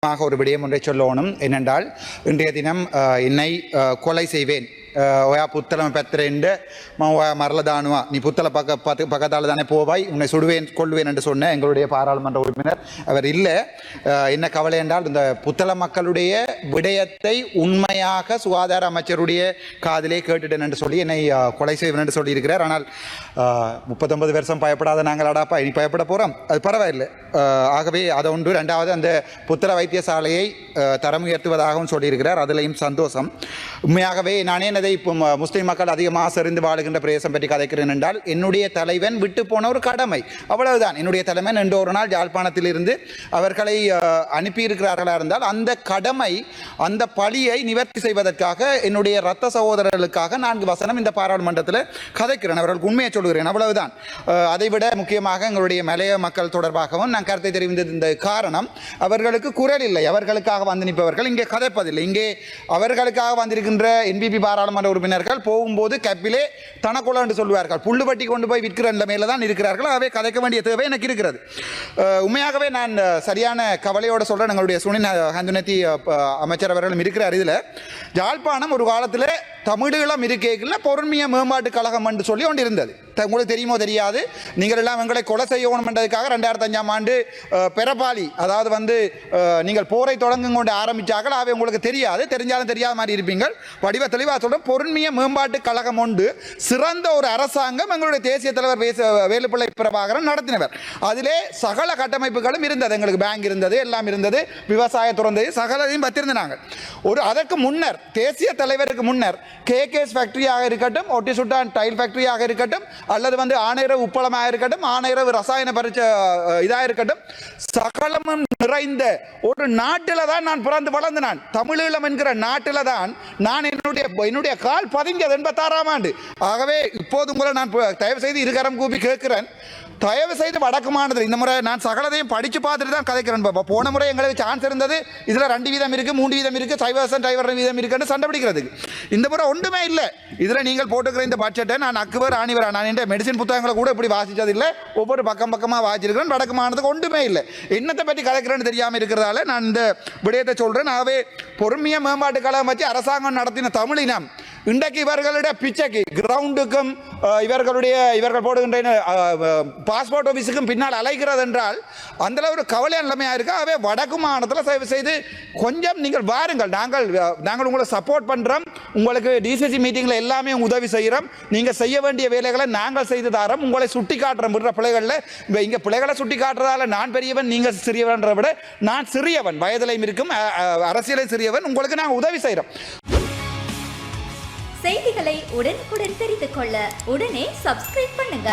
ஒரு விடயம் ஒன்றை சொல்லணும். என்னென்றால் இன்றைய தினம் என்னை கொலை செய்வேன் ඔයා පුත්තලම පැත්තට එන්න මම ඔයා මරලා දානවා நீ புத்தல பக்கத்தால தானே போவாய் உன்னை சுடுவேன் கொள்வேன் என்று சொன்ன எங்களுடைய பாராளுமன்ற உறுப்பினர் அவர் இல்லை. என்ன கவலை என்றால் இந்த புத்தள மக்களுடைய விடயத்தை உண்மையாக சுகாதார அமைச்சருடைய காதிலே கேட்டுட்டேன் என்று சொல்லி என்னை கொலை செய்வேன் என்று சொல்லியிருக்கிறார். ஆனால் 39 வருஷம் பயப்படாத நாங்கள் அடாப்பா இனி பயப்பட போகிறோம், அது பரவாயில்லை. ஆகவே அதை ஒன்று. ரெண்டாவது அந்த புத்தள வைத்தியசாலையை தரம் உயர்த்துவதாகவும் சொல்லியிருக்கிறார், அதிலையும் சந்தோஷம். உண்மையாகவே நானே அதை இப்போ முஸ்லீம் மக்கள் அதிகமாக செறிந்து வாழுகின்ற பிரதேசம் பற்றி கதைக்கிறேன் என்றால் என்னுடைய தலைவன் விட்டு போன ஒரு கடமை, அவ்வளவுதான். என்னுடைய தலைவன் இன்று ஒரு நாள் யாழ்ப்பாணத்திலிருந்து அவர்களை அனுப்பியிருக்கிறார்களா இருந்தால் அந்த கடமை அந்த பழியை நிவர்த்தி செய்வதற்காக என்னுடைய இரத்த சகோதரர்களுக்காக 4 வசனம் இந்த பாராளுமன்றத்தில் கதைக்கிறேன், அவர்களுக்கு உண்மையை சொல்கிறேன், அவ்வளவுதான். அதைவிட முக்கியமாக எங்களுடைய மலைய மக்கள் தொடர்பாகவும் நான் கருத்தை தெரிவித்த காரணம் அவர்களுக்கு குரல் இல்லை. அவர்களுக்காக வந்து நிற்பவர்கள் இங்கே கதைப்பதில்லை. இங்கே அவர்களுக்காக வந்திருக்கின்ற என்பிபி பாராளுமன்ற உறுப்பினர்கள் போகும்போது கப்பிலே தனக்குள்ள என்று சொல்வார்கள், புல்லு வட்டி கொண்டு போய் விற்கிற நிலைமையில தான் இருக்கிறார்கள். ஆகவே கதைக்க வேண்டிய தேவை எனக்கு இருக்கிறது. உண்மையாகவே நான் சரியான கவலையோடு சொல்கிறேன். எங்களுடைய சுனில் ஹந்துனத்தி அமைச்சர் அவர்களும் இருக்கிறார். இதில் யாழ்ப்பாணம் ஒரு காலத்தில் தமிழீழம் இருக்கைக்குள்ள பொருண்மைய மேம்பாட்டு கழகம் என்று சொல்லி ஒன்று இருந்தது. உங்களுக்கு தெரியுமோ தெரியாது, நீங்கள் எல்லாம் எங்களை கொலை செய்யணும் என்றதுக்காக 2005ஆம் ஆண்டு பெரபாலி, அதாவது வந்து நீங்கள் போரை தொடங்கும் கொண்டு ஆரம்பித்தார்கள். அவை உங்களுக்கு தெரியாது, தெரிஞ்சாலும் தெரியாத மாதிரி இருப்பீங்கள். வடிவ தெளிவாக சொல்கிறேன், பொருண்மைய மேம்பாட்டு கழகம் ஒன்று சிறந்த ஒரு அரசாங்கம் எங்களுடைய தேசிய தலைவர் வேலுப்பிள்ளை பிரபாகரன் நடத்தினவர். அதிலே சகல கட்டமைப்புகளும் இருந்தது, எங்களுக்கு பேங்க் இருந்தது, எல்லாம் இருந்தது, விவசாய துறந்தது, சகலையும் பத்திருந்தாங்க. அதற்கு முன்னர் தேசிய தலைவருக்கு முன்னர் கேகேஎஸ் ஃபேக்டரியாக இருக்கட்டும், ஒட்டி சுட்டான் டைல் ஃபேக்டரியாக இருக்கட்டும், அல்லது வந்து ஆணையரவு உப்பளமாக இருக்கட்டும், ஆணையரவு ரசாயன பரிச்ச இதாக இருக்கட்டும், சகலமும் நிறைந்த ஒரு நாட்டில் தான் நான் பிறந்து வளர்ந்து. நான் தமிழீழம் என்கிற நாட்டில் தான் நான் என்னுடைய கால் பதிஞ்சது 86ஆம் ஆண்டு. ஆகவே இப்போது உங்களை நான் தயவு செய்து இருகரம் கூப்பி கேட்கிறேன், தயவு செய்து வடக்கு மாநிலத்தில் இந்த முறை நான் சகலதையும் படித்து பார்த்துட்டு தான் கதைக்கிறேன். போன முறை எங்களுக்கு சான்ஸ் இருந்தது, இதில் 2 வீதம் இருக்குது, 3 வீதம் இருக்குது, 5% வீதம் இருக்குன்னு சண்டை பிடிக்கிறதுக்கு. இந்த முறை ஒன்றுமே இல்லை. இதில் நீங்கள் போட்டுக்கிற இந்த பட்ஜெட்டை நான் அக்குவர் ஆணிவர், நான் என்ற மெடிசின் புத்தகங்களை கூட இப்படி வாசித்தது இல்லை, ஒவ்வொரு பக்கமாக வாசிச்சிருக்கிறேன். வடக்கு மாநிலத்துக்கு ஒன்றுமே இல்லை. என்னத்தை பற்றி கதைக்கிறேன்னு தெரியாமல் இருக்கிறதால நான் இந்த விடயத்தை சொல்கிறேன். ஆகவே பொறுமைய மேம்பாட்டு கழகம் வச்சு அரசாங்கம் நடத்தின தமிழினம் இன்றைக்கு இவர்களுடைய பிச்சைக்கு கிரவுண்டுக்கும் இவர்கள் போடுகின்ற பாஸ்போர்ட் ஆஃபீஸுக்கும் பின்னால் அலைகிறது என்றால் அந்த ஒரு கவலையான நிலைமையாக இருக்கு. ஆகவே வடக்கு மாநிலத்தில் தயவு செய்து கொஞ்சம் நீங்கள் வாருங்கள், நாங்கள் உங்களை சப்போர்ட் பண்ணுறோம், உங்களுக்கு டிசிசி மீட்டிங்கில் எல்லாமே உதவி செய்கிறோம், நீங்கள் செய்ய வேண்டிய வேலைகளை நாங்கள் செய்து தரோம், உங்களை சுட்டி காட்டுறோம். பிள்ளைகளில் இங்கே பிள்ளைகளை சுட்டி காட்டுறதால நான் பெரியவன் நீங்கள் சிறியவன்ற விட நான் சிறியவன், வயதிலையும் இருக்கும், அரசியலை சிறியவன், உங்களுக்கு நாங்கள் உதவி செய்கிறோம். செய்திகளை உடனுக்குடன் தெரிந்து கொள்ள உடனே சப்ஸ்கிரைப் பண்ணுங்க.